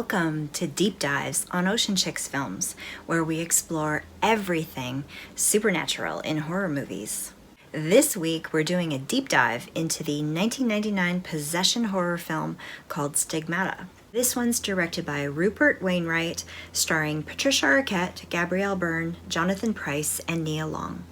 Welcome to Deep Dives on Ocean Chicks Films, where we explore everything supernatural in horror movies. This week, we're doing a deep dive into the 1999 possession horror film called Stigmata. This one's directed by Rupert Wainwright, starring Patricia Arquette, Gabriel Byrne, Jonathan Pryce, and Nia Long.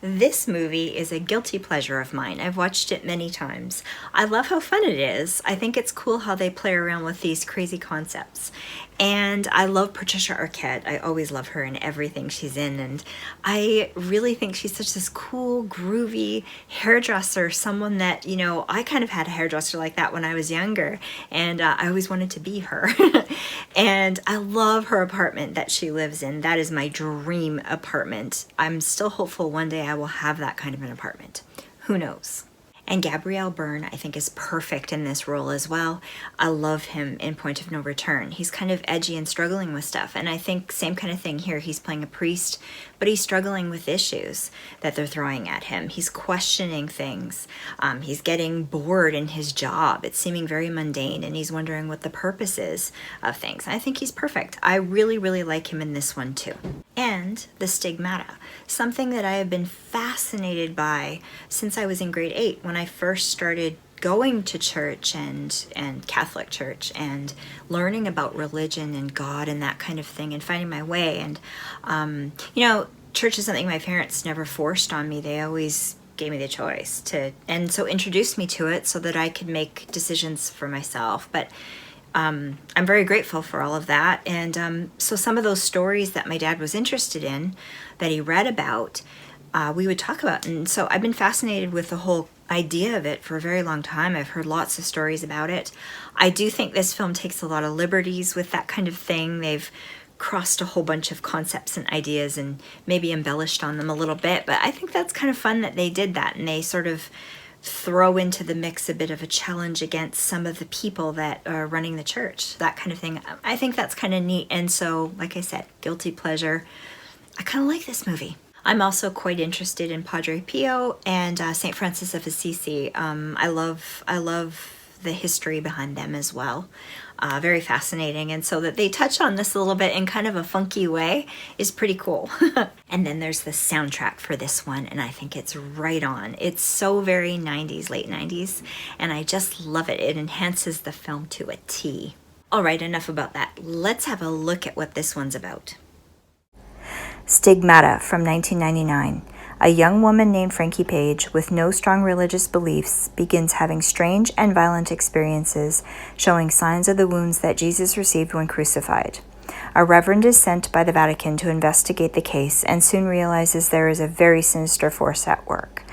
This movie is a guilty pleasure of mine. I've watched it many times. I love how fun it is. I think it's cool how they play around with these crazy concepts. And I love Patricia Arquette. I always love her in everything she's in. And I really think she's such this cool, groovy hairdresser, someone that, I kind of had a hairdresser like that when I was younger. And I always wanted to be her. And I love her apartment that she lives in. That is my dream apartment. I'm still hopeful one day I will have that kind of an apartment. Who knows? And Gabriel Byrne, I think, is perfect in this role as well. I love him in Point of No Return. He's kind of edgy and struggling with stuff. And I think same kind of thing here. He's playing a priest, but he's struggling with issues that they're throwing at him. He's questioning things. He's getting bored in his job. It's seeming very mundane, and he's wondering what the purpose is of things. I think he's perfect. I really, really like him in this one too. And the Stigmata, something that I have been fascinated by since I was in grade 8 when I first started going to church and Catholic church and learning about religion and God and that kind of thing and finding my way. And, church is something my parents never forced on me. They always gave me the choice and so introduced me to it so that I could make decisions for myself. But I'm very grateful for all of that. And so some of those stories that my dad was interested in, that he read about, we would talk about. And so I've been fascinated with the whole idea of it for a very long time. I've heard lots of stories about it. I do think this film takes a lot of liberties with that kind of thing. They've crossed a whole bunch of concepts and ideas and maybe embellished on them a little bit. But I think that's kind of fun that they did that, and they sort of throw into the mix a bit of a challenge against some of the people that are running the church, that kind of thing. I think that's kind of neat. And so, like I said, guilty pleasure. I kind of like this movie. I'm also quite interested in Padre Pio and St. Francis of Assisi. I love the history behind them as well. Very fascinating. And so that they touch on this a little bit in kind of a funky way is pretty cool. And then there's the soundtrack for this one, and I think it's right on. It's so very 90s, late 90s, and I just love it. It enhances the film to a T. All right, enough about that. Let's have a look at what this one's about. Stigmata from 1999. A young woman named Frankie Paige, with no strong religious beliefs, begins having strange and violent experiences, showing signs of the wounds that Jesus received when crucified. A reverend is sent by the Vatican to investigate the case and soon realizes there is a very sinister force at work.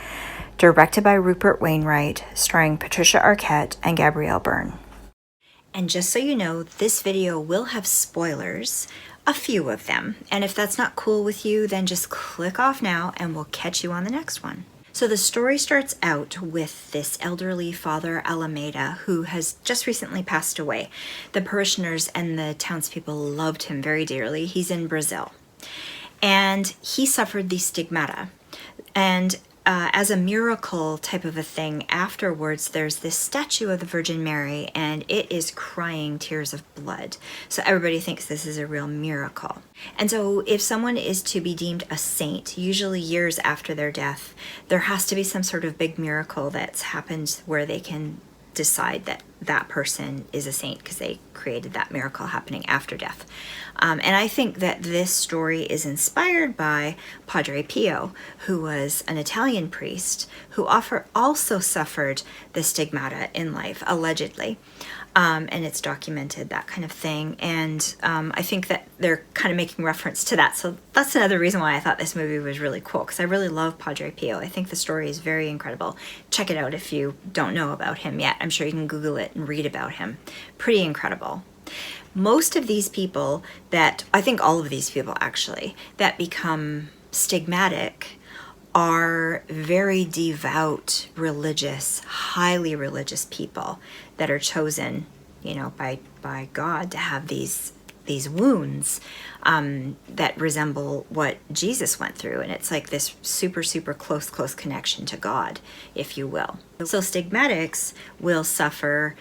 Directed by Rupert Wainwright, starring Patricia Arquette and Gabriel Byrne. And just so you know, this video will have spoilers, a few of them. And if that's not cool with you, then just click off now and we'll catch you on the next one. So the story starts out with this elderly Father Alameda who has just recently passed away. The parishioners and the townspeople loved him very dearly. He's in Brazil. And he suffered the stigmata. And as a miracle type of a thing, afterwards there's this statue of the Virgin Mary, and it is crying tears of blood. So everybody thinks this is a real miracle. And so if someone is to be deemed a saint, usually years after their death, there has to be some sort of big miracle that's happened where they can decide that that person is a saint because they created that miracle happening after death. And I think that this story is inspired by Padre Pio, who was an Italian priest who also suffered the stigmata in life, allegedly. And it's documented, that kind of thing. And I think that they're kind of making reference to that. So that's another reason why I thought this movie was really cool, because I really love Padre Pio. I think the story is very incredible. Check it out if you don't know about him yet. I'm sure you can Google it and read about him. Pretty incredible. Most of these people I think all of these people actually, that become stigmatic are very devout, religious, highly religious people that are chosen, by God to have these these wounds that resemble what Jesus went through. And it's like this super, super close connection to God, if you will. So stigmatics will suffer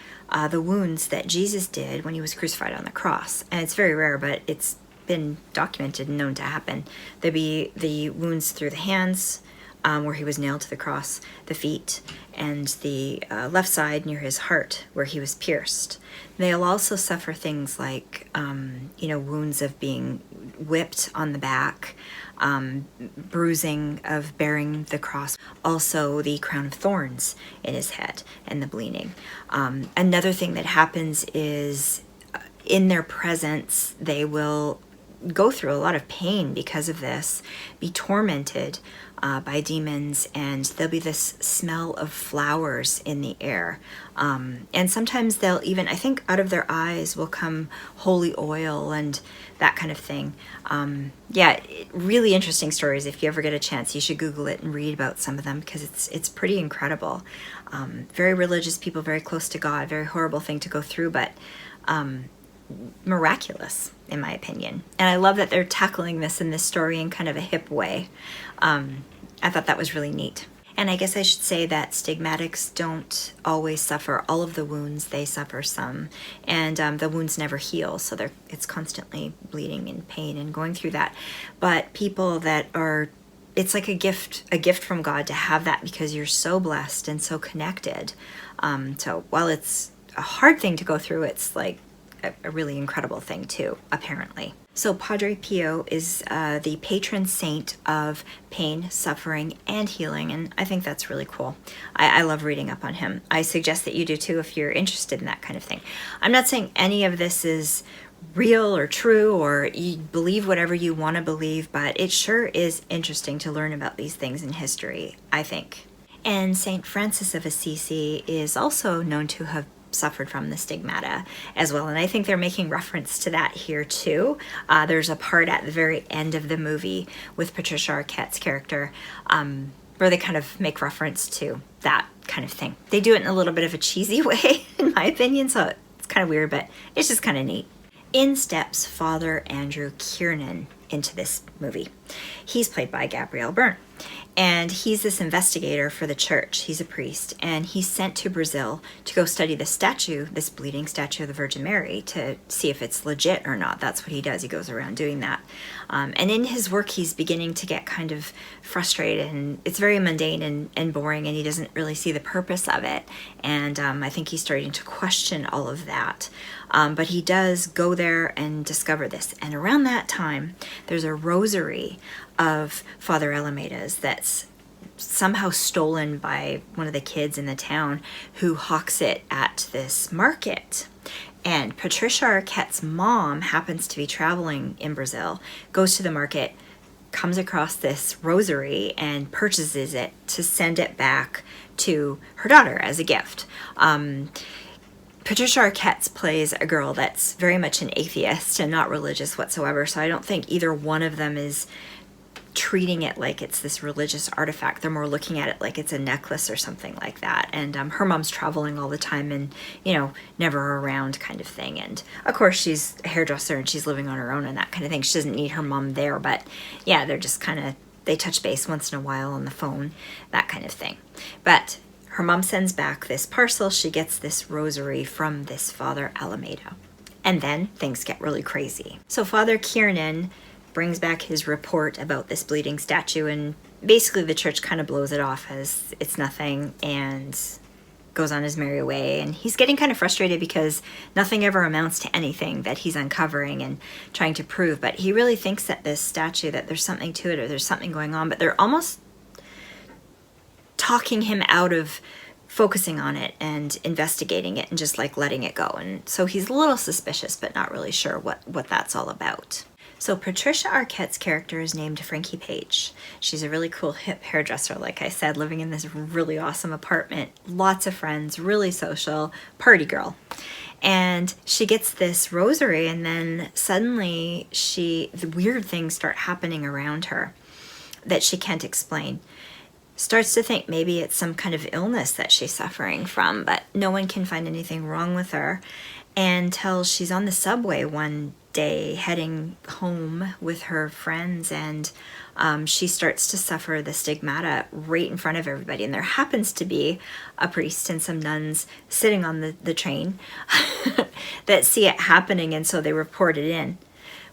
the wounds that Jesus did when he was crucified on the cross. And it's very rare, but it's been documented and known to happen. There'd be the wounds through the hands, where he was nailed to the cross, the feet, and the left side near his heart where he was pierced. They'll also suffer things like, wounds of being whipped on the back, bruising of bearing the cross, also the crown of thorns in his head and the bleeding. Another thing that happens is in their presence, they will go through a lot of pain because of this, be tormented by demons, and there'll be this smell of flowers in the air. And sometimes they'll even, I think out of their eyes will come holy oil and that kind of thing. Really interesting stories. If you ever get a chance, you should Google it and read about some of them, because it's pretty incredible. Very religious people, very close to God, very horrible thing to go through, but miraculous in my opinion. And I love that they're tackling this in this story in kind of a hip way. I thought that was really neat. And I guess I should say that stigmatics don't always suffer all of the wounds. They suffer some, and the wounds never heal, so it's constantly bleeding and pain and going through that. But people that are, it's like a gift from God to have that, because you're so blessed and so connected. So while it's a hard thing to go through, it's like a really incredible thing too, apparently. So Padre Pio is the patron saint of pain, suffering, and healing, and I think that's really cool. I love reading up on him. I suggest that you do too if you're interested in that kind of thing. I'm not saying any of this is real or true, or you believe whatever you want to believe, but it sure is interesting to learn about these things in history, I think. And Saint Francis of Assisi is also known to have suffered from the stigmata as well, and I think they're making reference to that here too. There's a part at the very end of the movie with Patricia Arquette's character where they kind of make reference to that kind of thing. They do it in a little bit of a cheesy way in my opinion, so it's kind of weird, but it's just kind of neat. In steps Father Andrew Kiernan into this movie. He's played by Gabriel Byrne, and he's this investigator for the church. He's a priest, and he's sent to Brazil to go study the statue, this bleeding statue of the Virgin Mary, to see if it's legit or not. That's what he does. He goes around doing that. And in his work, he's beginning to get kind of frustrated, and it's very mundane and boring, and he doesn't really see the purpose of it. And I think he's starting to question all of that. But he does go there and discover this. And around that time, there's a rosary of Father Alameda's that's somehow stolen by one of the kids in the town who hawks it at this market. And Patricia Arquette's mom happens to be traveling in Brazil, goes to the market, comes across this rosary and purchases it to send it back to her daughter as a gift. Patricia Arquette plays a girl that's very much an atheist and not religious whatsoever, so I don't think either one of them is treating it like it's this religious artifact. They're more looking at it like it's a necklace or something like that. And her mom's traveling all the time and, never around kind of thing. And of course she's a hairdresser and she's living on her own and that kind of thing. She doesn't need her mom there, but yeah, they're just they touch base once in a while on the phone, that kind of thing. But her mom sends back this parcel. She gets this rosary from this Father Alameda. And then things get really crazy. So Father Kiernan brings back his report about this bleeding statue, and basically the church kind of blows it off as it's nothing and goes on his merry way. And he's getting kind of frustrated because nothing ever amounts to anything that he's uncovering and trying to prove. But he really thinks that this statue, that there's something to it or there's something going on, but they're almost talking him out of focusing on it and investigating it and just like letting it go. And so he's a little suspicious, but not really sure what that's all about. So Patricia Arquette's character is named Frankie Paige. She's a really cool hip hairdresser, like I said, living in this really awesome apartment, lots of friends, really social, party girl. And she gets this rosary, and then suddenly the weird things start happening around her that she can't explain. Starts to think maybe it's some kind of illness that she's suffering from, but no one can find anything wrong with her until she's on the subway one day heading home with her friends, and she starts to suffer the stigmata right in front of everybody. And there happens to be a priest and some nuns sitting on the train that see it happening, and so they report it in,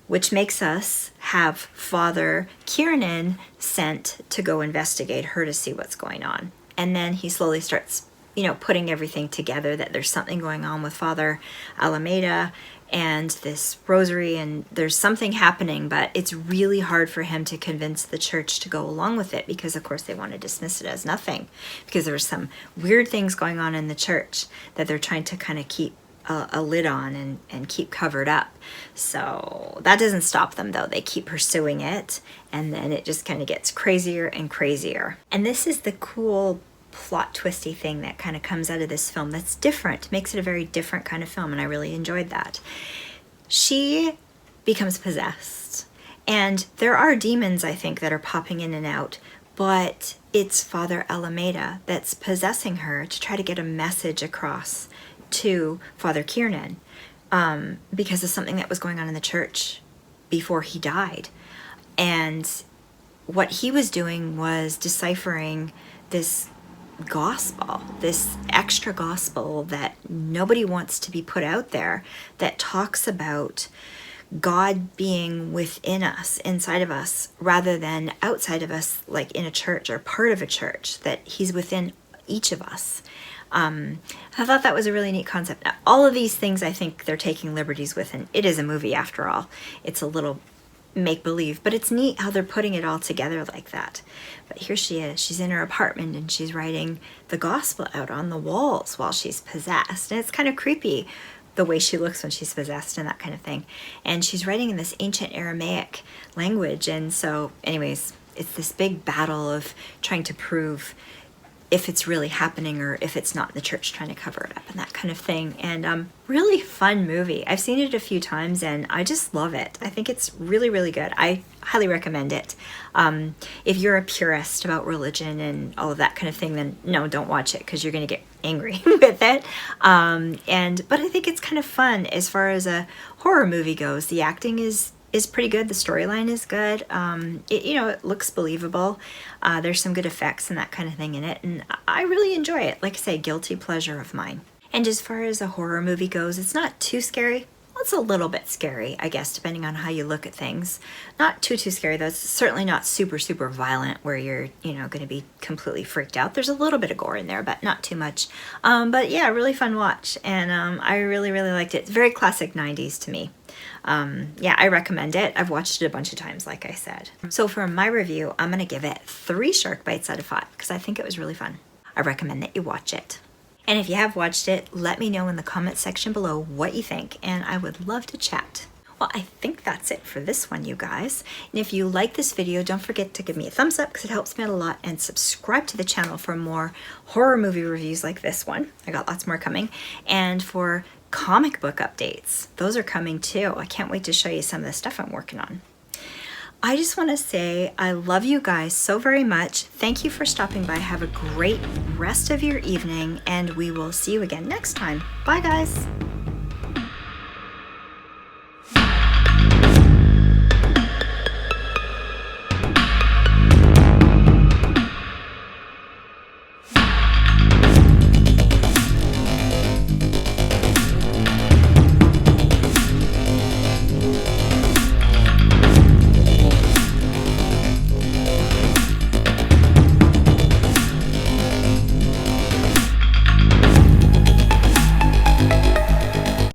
which makes us have Father Kiernan sent to go investigate her to see what's going on. And then he slowly starts, putting everything together, that there's something going on with Father Alameda and this rosary, and there's something happening, but it's really hard for him to convince the church to go along with it, because of course they want to dismiss it as nothing, because there were some weird things going on in the church that they're trying to kind of keep a lid on and keep covered up. So that doesn't stop them, though. They keep pursuing it, and then it just kind of gets crazier and crazier. And this is the cool plot twisty thing that kind of comes out of this film that's different, makes it a very different kind of film, and I really enjoyed that. She becomes possessed, and there are demons, I think, that are popping in and out, but it's Father Alameda that's possessing her to try to get a message across to Father Kiernan, because of something that was going on in the church before he died. And what he was doing was deciphering this gospel, this extra gospel that nobody wants to be put out there, that talks about God being within us, inside of us, rather than outside of us, like in a church or part of a church, that he's within each of us. I thought that was a really neat concept. Now, all of these things I think they're taking liberties with, and it is a movie after all. It's a little make-believe, but it's neat how they're putting it all together like that. But here she is, she's in her apartment, and she's writing the gospel out on the walls while she's possessed, and it's kind of creepy the way she looks when she's possessed and that kind of thing. And she's writing in this ancient Aramaic language, and so anyways, it's this big battle of trying to prove if it's really happening or if it's not, the church trying to cover it up and that kind of thing. And really fun movie. I've seen it a few times and I just love it. I think it's really, really good. I highly recommend it. If you're a purist about religion and all of that kind of thing, then no, don't watch it, because you're going to get angry with it. But I think it's kind of fun as far as a horror movie goes. The acting is pretty good. The storyline is good. It looks believable. There's some good effects and that kind of thing in it, and I really enjoy it. Like I say, guilty pleasure of mine. And as far as a horror movie goes, it's not too scary. Well, it's a little bit scary, I guess, depending on how you look at things. Not too scary, though. It's certainly not super, super violent where you're, going to be completely freaked out. There's a little bit of gore in there, but not too much. But yeah, really fun watch, and I really, really liked it. It's very classic 90s to me. Yeah, I recommend it. I've watched it a bunch of times, like I said. So for my review, I'm going to give it 3 shark bites out of 5, because I think it was really fun. I recommend that you watch it. And if you have watched it, let me know in the comment section below what you think, and I would love to chat. Well, I think that's it for this one, you guys. And if you like this video, don't forget to give me a thumbs up, because it helps me out a lot, and subscribe to the channel for more horror movie reviews like this one. I got lots more coming. And for comic book updates, those are coming too. I can't wait to show you some of the stuff I'm working on. I just want to say I love you guys so very much. Thank you for stopping by. Have a great rest of your evening, and we will see you again next time. Bye, guys.